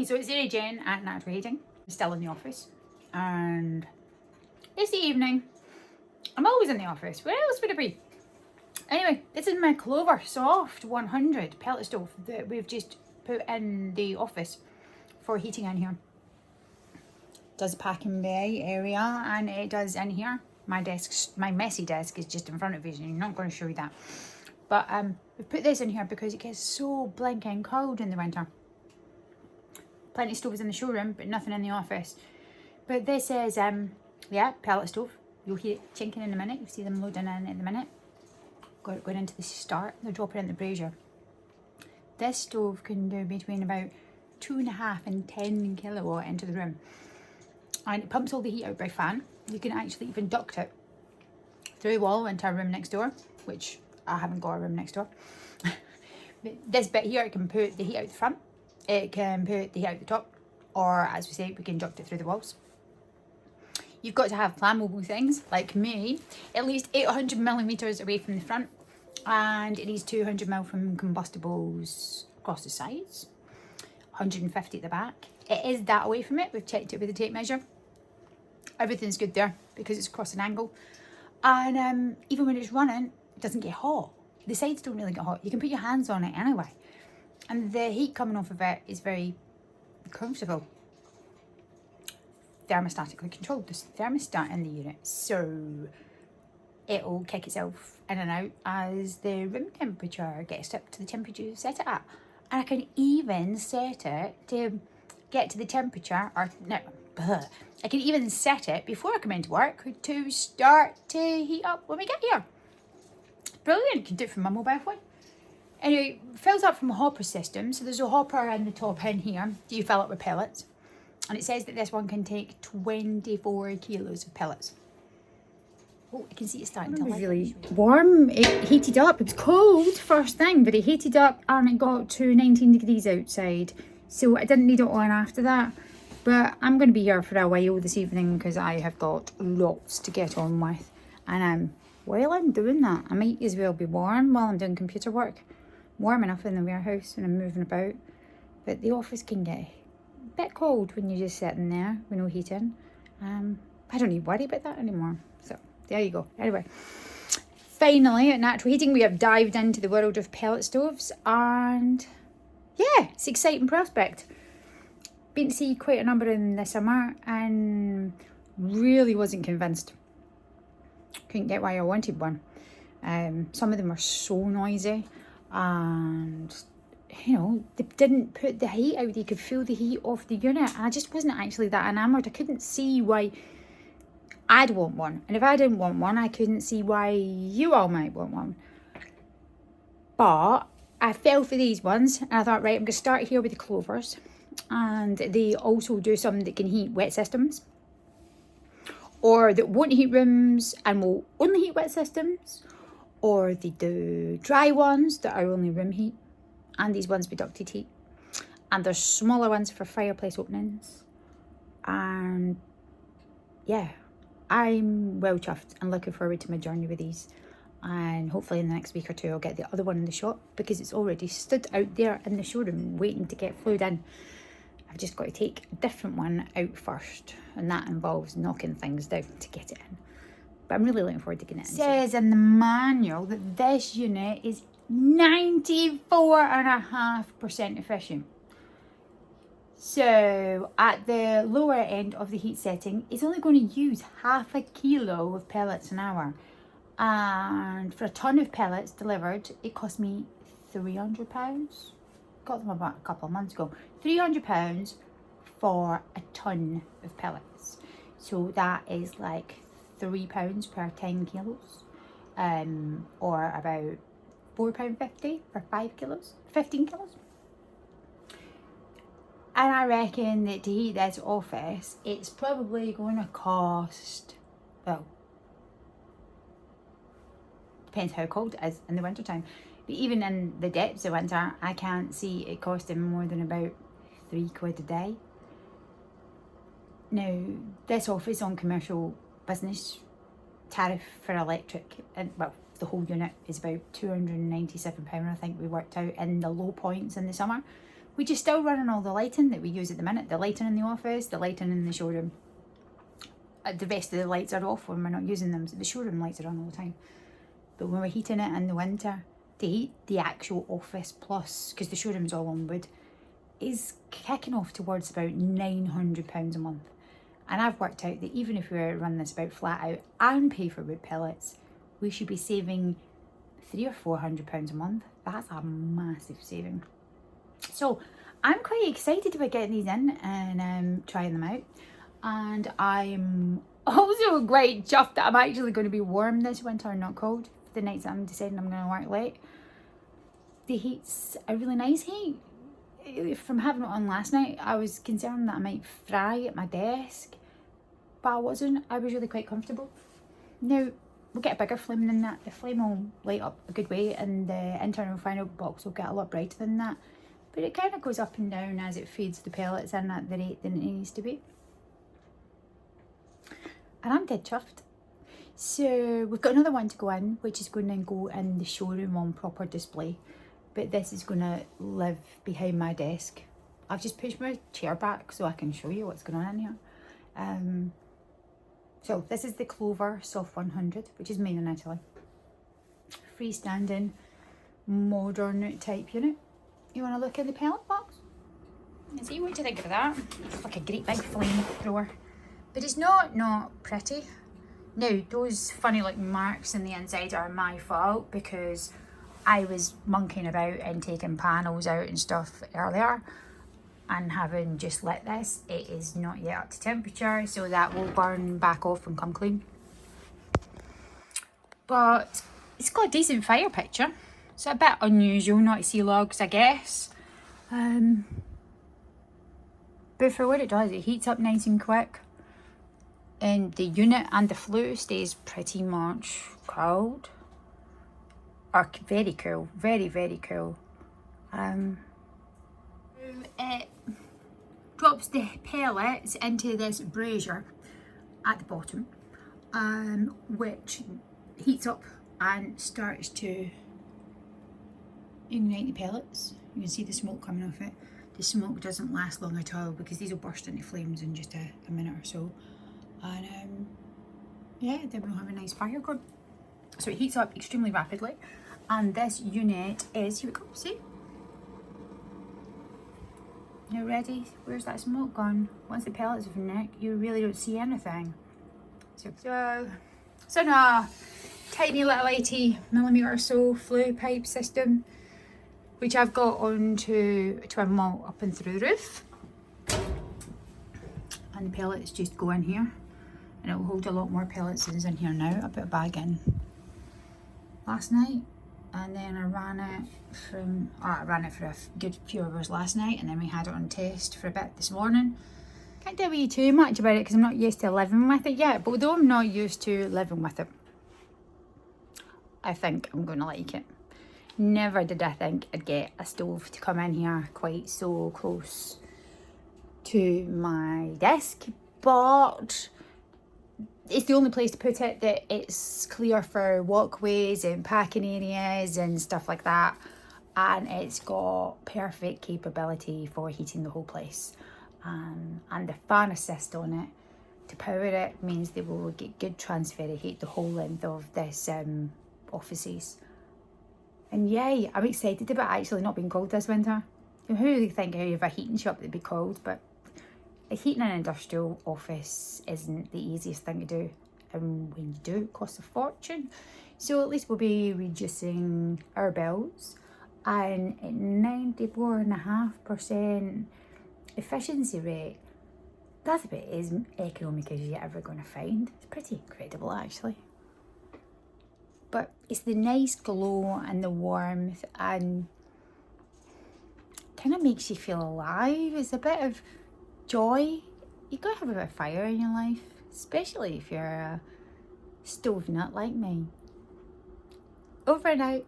Hey, so it's Sarah Jen at Natural Heating, still in the office, and it's the evening. I'm always in the office. Where else would I be? Anyway, this is my Klover Soft 100 pellet stove that we've just put in the office for heating in here. It does packing bay area, and it does in here. My messy desk is just in front of you, and I'm not going to show you that. But we put this in here because it gets so blinking cold in the winter. Plenty of stoves in the showroom, but nothing in the office. But this is, yeah, pellet stove. You'll hear it chinking in a minute. You'll see them loading in the minute. Going into the start. They're dropping in the brazier. This stove can do between about 2.5 and 10 kilowatt into the room. And it pumps all the heat out by fan. You can actually even duct it through the wall into a room next door, which I haven't got a room next door. But this bit here, it can put the heat out the front. It can put the heat out the top, or as we say, we can duct it through the walls. You've got to have flammable things like me, at least 800 millimeters away from the front, and it needs 200 mil from combustibles across the sides, 150 at the back. It is that away from it. We've checked it with a tape measure. Everything's good there because it's across an angle, and even when it's running, it doesn't get hot. The sides don't really get hot. You can put your hands on it anyway. And the heat coming off of it is very comfortable. Thermostatically controlled. There's a thermostat in the unit, so it'll kick itself in and out as the room temperature gets up to the temperature you set it at. And I can even set it to get to the temperature, or no, I can even set it before I come into work to start to heat up when we get here. Brilliant. You can do it from my mobile phone. Anyway, it fills up from a hopper system. So there's a hopper in the top in here. You fill it with pellets. And it says that this one can take 24 kilos of pellets. Oh, I can see it starting to light. It was really warm. It heated up. It was cold first thing, but it heated up and it got to 19 degrees outside. So I didn't need it on after that. But I'm going to be here for a while this evening because I have got lots to get on with. And while I'm doing that, I might as well be warm while I'm doing computer work. Warm enough in the warehouse when I'm moving about, but the office can get a bit cold when you're just sitting there with no heating. I don't need to worry about that anymore. So there you go. Anyway, finally at Natural Heating we have dived into the world of pellet stoves, and yeah, it's an exciting prospect. Been to see quite a number in the summer and really wasn't convinced. Couldn't get why I wanted one. Some of them are so noisy. And, you know, they didn't put the heat out. You could feel the heat off the unit. And I just wasn't actually that enamoured. I couldn't see why I'd want one. And if I didn't want one, I couldn't see why you all might want one. But I fell for these ones. And I thought, right, I'm going to start here with the Klovers. And they also do some that can heat wet systems. Or that won't heat rooms and will only heat wet systems. Or they do dry ones that are only room heat, and these ones with ducted heat. And there's smaller ones for fireplace openings. And yeah, I'm well chuffed and looking forward to my journey with these. And hopefully in the next week or two I'll get the other one in the shop because it's already stood out there in the showroom waiting to get flued in. I've just got to take a different one out first, and that involves knocking things down to get it in. But I'm really looking forward to getting it in. It says in the manual that this unit is 94.5% efficient. So at the lower end of the heat setting, it's only going to use 0.5 kilo of pellets an hour. And for a ton of pellets delivered, it cost me £300. Got them about a couple of months ago. £300 for a ton of pellets. So that is like £3 per 10 kilos, or about £4.50 for 5 kilos, 15 kilos. And I reckon that to heat this office, it's probably going to cost, well, depends how cold it is in the winter time. But even in the depths of winter, I can't see it costing more than about £3 a day. Now, this office on commercial business tariff for electric, and well, the whole unit is about £297, I think we worked out in the low points in the summer. which is still running all the lighting that we use at the minute. The lighting in the office, the lighting in the showroom. The rest of the lights are off when we're not using them, so the showroom lights are on all the time. But when we're heating it in the winter, to heat the actual office plus, because the showroom's all on wood, is kicking off towards about £900 a month. And I've worked out that even if we were to run this about flat out and pay for wood pellets, we should be saving £300 or £400 a month. That's a massive saving. So I'm quite excited about getting these in and trying them out. And I'm also quite chuffed that I'm actually going to be warm this winter and not cold. The nights that I'm deciding I'm going to work late. The heat's a really nice heat. From having it on last night, I was concerned that I might fry at my desk, but I wasn't. I was really quite comfortable. Now, we'll get a bigger flame than that. The flame will light up a good way and the internal final box will get a lot brighter than that. But it kind of goes up and down as it feeds the pellets in at the rate that it needs to be. And I'm dead chuffed. So we've got another one to go in, which is going to go in the showroom on proper display. But this is going to live behind my desk. I've just pushed my chair back so I can show you what's going on in here. So this is the Klover Soft 100, which is made in Italy. Freestanding, modern type unit. You want to look in the pellet box and see what you think of that. It's like a great big flamethrower. But it's not pretty. Now, those funny looking marks in the inside are my fault because I was monkeying about and taking panels out and stuff earlier and having just lit this. It is not yet up to temperature, so that will burn back off and come clean. But it's got a decent fire picture. It's a bit unusual not to see logs, I guess. But for what it does, it heats up nice and quick. And the unit and the flue stays pretty much cold. Or very cool, very, very cool. It drops the pellets into this brazier at the bottom, which heats up and starts to ignite the pellets. You can see the smoke coming off it. The smoke doesn't last long at all because these will burst into flames in just a minute or so. And yeah, then we'll have a nice fire going. So it heats up extremely rapidly. And this unit is, here we go, see? Now ready? Where's that smoke gone? Once the pellets have nicked, you really don't see anything. So now, tiny little 80mm or so flue pipe system, which I've got onto a twin malt up and through the roof. And the pellets just go in here. And it will hold a lot more pellets than is in here now. I put a bag in last night. And then I ran it for a good few hours last night, and then we had it on test for a bit this morning. Can't tell you too much about it because I'm not used to living with it yet, but although I'm not used to living with it, I think I'm going to like it. Never did I think I'd get a stove to come in here quite so close to my desk, but it's the only place to put it that it's clear for walkways and parking areas and stuff like that, and it's got perfect capability for heating the whole place, and the fan assist on it to power it means they will get good transfer of heat the whole length of this offices. And yay, I'm excited about actually not being cold this winter. Who would think of a heating shop that'd be cold, but heating an industrial office isn't the easiest thing to do, and when you do, it costs a fortune. So at least we'll be reducing our bills, and at 94.5% efficiency rate, that's about as economic as you're ever going to find. It's pretty incredible actually. But it's the nice glow and the warmth, and kind of makes you feel alive. It's a bit of joy. You gotta have a bit of fire in your life, especially if you're a stove nut like me. Over and out.